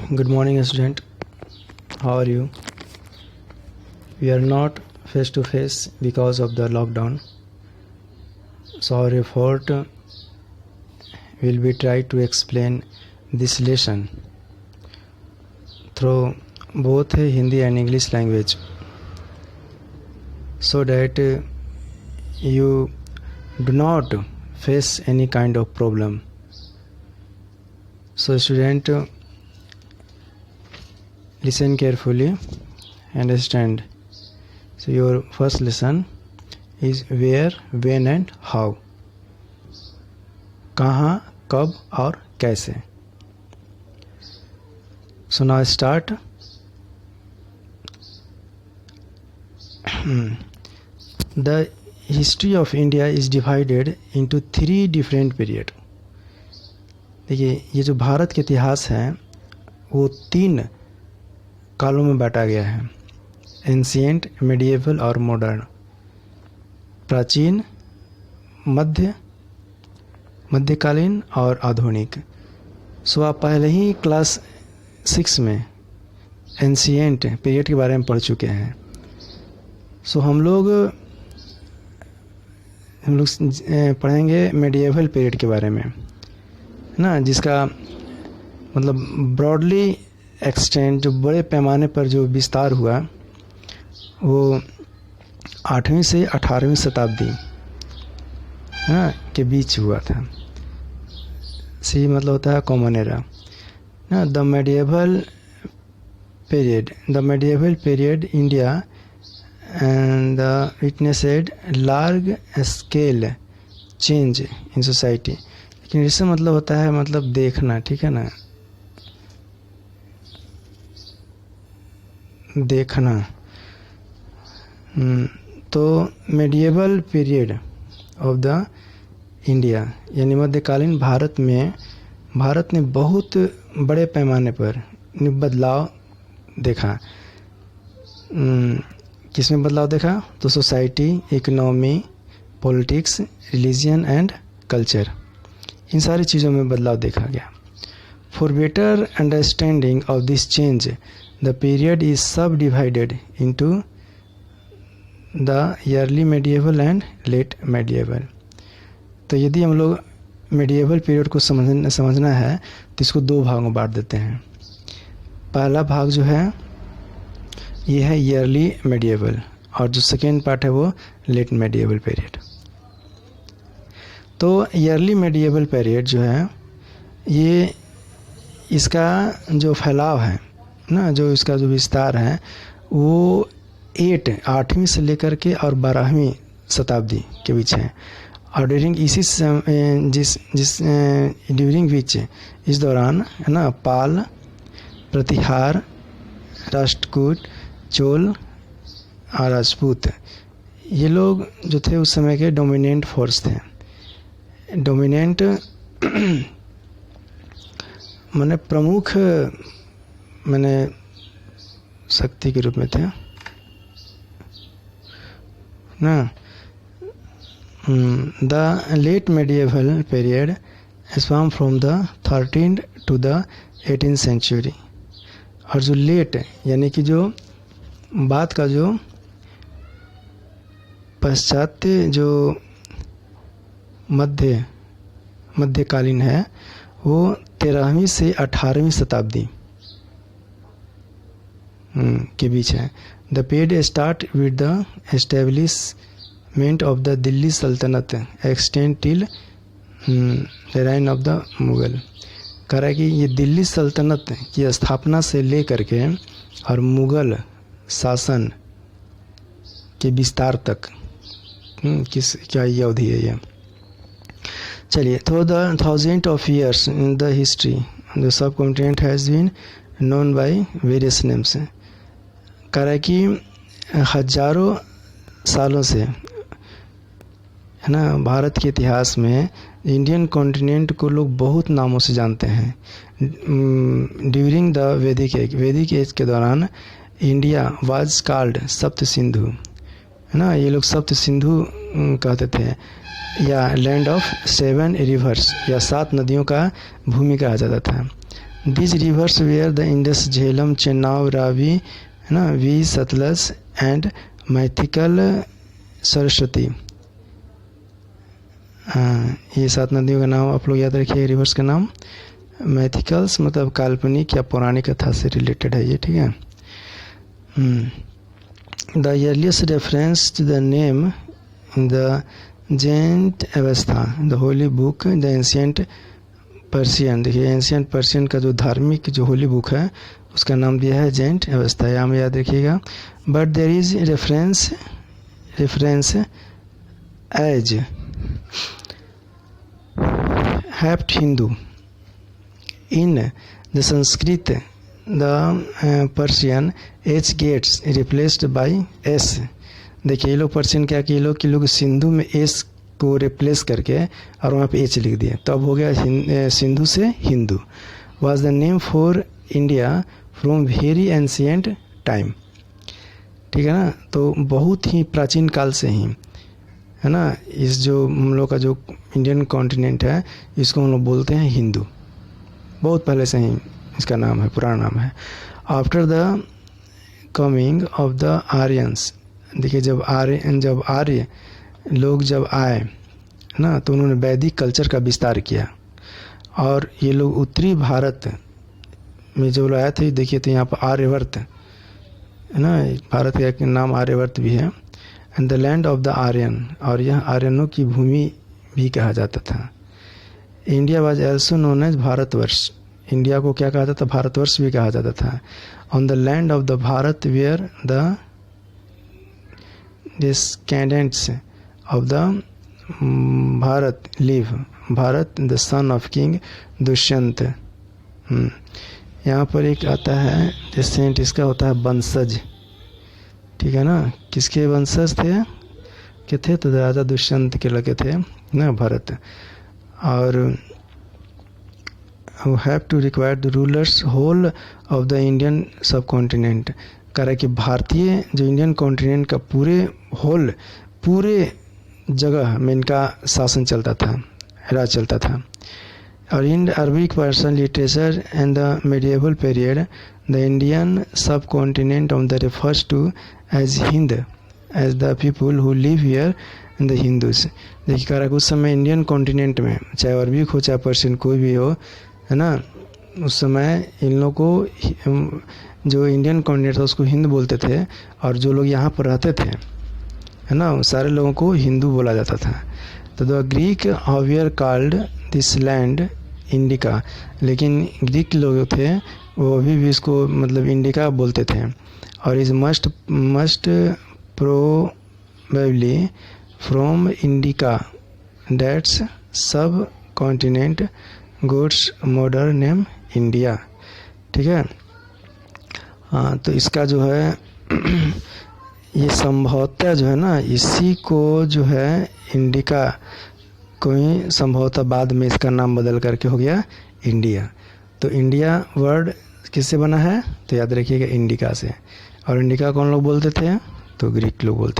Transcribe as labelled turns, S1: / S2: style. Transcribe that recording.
S1: Good morning, student. How are you? We are not face to face because of the lockdown. So our effort will be try to explain this lesson through both Hindi and English language, so that you do not face any kind of problem. So student, listen carefully, understand. So your first lesson is where, when and how. कहाँ, कब और कैसे. So now start. The history of India is divided into 3 different period. देखिए, ये जो भारत के इतिहास है वो 3 कालों में बांटा गया है: एंशिएंट, मेडिएवल और मॉडर्न. प्राचीन, मध्यकालीन और आधुनिक. सो आप पहले ही क्लास 6 में एंशिएंट पीरियड के बारे में पढ़ चुके हैं. सो हम लोग पढ़ेंगे मेडिएवल पीरियड के बारे में, ना, जिसका मतलब ब्रॉडली एक्सटेंड, जो बड़े पैमाने पर जो विस्तार हुआ वो 8वीं से 18वीं शताब्दी के बीच हुआ था. सी मतलब होता है कॉमन एरा ना. The medieval period India and the witnessed large scale change in society. लेकिन इससे मतलब होता है मतलब देखना, ठीक है ना, देखना. तो medieval period of the India यानी मध्यकालीन भारत में भारत ने बहुत बड़े पैमाने पर बदलाव देखा. किस में बदलाव देखा? तो society, economy, politics, religion and culture, इन सारी चीज़ों में बदलाव देखा गया. For better understanding of this change the period is subdivided into the early medieval and late medieval. तो यदि हम लोग medieval period को समझना है तो इसको 2 भागों में बांट देते हैं. पहला भाग जो है ये है early medieval और जो सेकेंड पार्ट है वो late medieval period. तो early medieval period जो है ये इसका जो फैलाव है ना, जो इसका जो विस्तार है वो 8वीं से लेकर के और 12वीं शताब्दी के बीच है. और ड्यूरिंग विच इस दौरान है ना पाल, प्रतिहार, राष्ट्रकूट, चोल और राजपूत, ये लोग जो थे उस समय के डोमिनेंट फोर्स थे. डोमिनेंट माने प्रमुख, मैंने शक्ति के रूप में थे ना. The late medieval period span from the 13th to the 18th century. और जो लेट यानी कि जो बात का जो पश्चात्य जो मध्यकालीन है वो 13वीं से 18वीं शताब्दी के बीच है. The period start with the establishment of the Delhi sultanate extend till the reign of the Mughal. कह रहा है कि ये दिल्ली सल्तनत की स्थापना से लेकर के और मुगल शासन के विस्तार तक किस क्या ये अवधि है ये. चलिए, through the thousand of years in the history the subcontinent has been known by various names. कह रहा है कि हजारों सालों से है ना भारत के इतिहास में इंडियन कॉन्टिनेंट को लोग बहुत नामों से जानते हैं. ड्यूरिंग द वैदिक एज के दौरान इंडिया वाज कॉल्ड सप्त सिंधु, है ना, ये लोग सप्त सिंधु कहते थे, या लैंड ऑफ 7 रिवर्स या 7 नदियों का भूमि कहा जाता था. This rivers where the Indus, Jhelum, Chenab, Ravi, है ना, वी, सतलज एंड मैथिकल, सरस्वती। ये 7 नदियों का नाम आप लोग याद रखिए, रिवर्स का नाम। मैथिकल्स मतलब काल्पनिक या पौराणिक कथा से रिलेटेड है ये, ठीक है। The earliest reference to the name the Zend Avesta, the holy book, the ancient Persian. देखिए एंशियंट पर्शियन का जो धार्मिक जो होली बुक है उसका नाम दिया है जेंट अवस्था, यहाँ में याद रखिएगा। But there is reference as Hapta Hindu in the Sanskrit, the Persian H gets replaced by S. देखिए ये लोग पर्शियन क्या कि ये लोग सिंधु में एस को रिप्लेस करके और वहाँ पे एच लिख दिए, तो अब हो गया सिंधु से Hindu. Was the name for India from very ancient time, ठीक है ना। तो बहुत ही प्राचीन काल से ही, है ना, इस जो हम लोग का जो इंडियन कॉन्टिनेंट है इसको हम लोग बोलते हैं हिंदू, बहुत पहले से ही इसका नाम है, पुराना नाम है। After the coming of the Aryans, देखिए जब आर्य लोग जब आए ना तो उन्होंने वैदिक कल्चर का विस्तार किया, और ये लोग उत्तरी भारत में जो आए थे, देखिए तो यहाँ पर आर्यवर्त है ना, भारत का एक नाम आर्यवर्त भी है। And the land of the Aryan, और यह आर्यनों की भूमि भी कहा जाता था। India was also known as Bharatvarsha, India को क्या कहा जाता था, भारतवर्ष भी कहा जाता था। On the land of the Bharat where the descendants of the Bharat live, Bharat the son of king Dushyant. यहाँ पर एक आता है डिसेंट, इसका होता है वंशज, ठीक है ना। किसके वंशज थे के थे, तो राजा दुष्यंत के लगे थे ना भरत। और have to require the rulers whole of the Indian subcontinent, कह रहा है कि भारतीय जो इंडियन कॉन्टिनेंट का पूरे जगह में इनका शासन चलता था, राज चलता था। और in Arabic Persian literature and the medieval period the Indian subcontinent of the refers to as Hind as the people who live here the Hindus. देखिए कह रहा है उस समय इंडियन कॉन्टिनेंट में चाहे अरबिक हो चाहे पर्शियन कोई भी हो, है ना, उस समय इन लोगों को जो इंडियन कॉन्टिनेंट था उसको हिंद बोलते थे, और जो लोग यहाँ पर रहते थे, है ना, उन सारे लोगों को हिंदू बोला जाता था। तो the Greek हावियर called this land indica, लेकिन ग्रीक लोग थे वो अभी भी इसको मतलब इंडिका बोलते थे। और is must probably from Indica that's subcontinent gets modern name India, ठीक है। हाँ, तो इसका जो है ये संभवतः जो है ना, इसी को जो है इंडिका को ही संभवतः बाद में इसका नाम बदल करके हो गया इंडिया। तो इंडिया वर्ड किससे बना है, तो याद रखिएगा इंडिका से। और इंडिका कौन लोग बोलते थे, तो ग्रीक लोग बोलते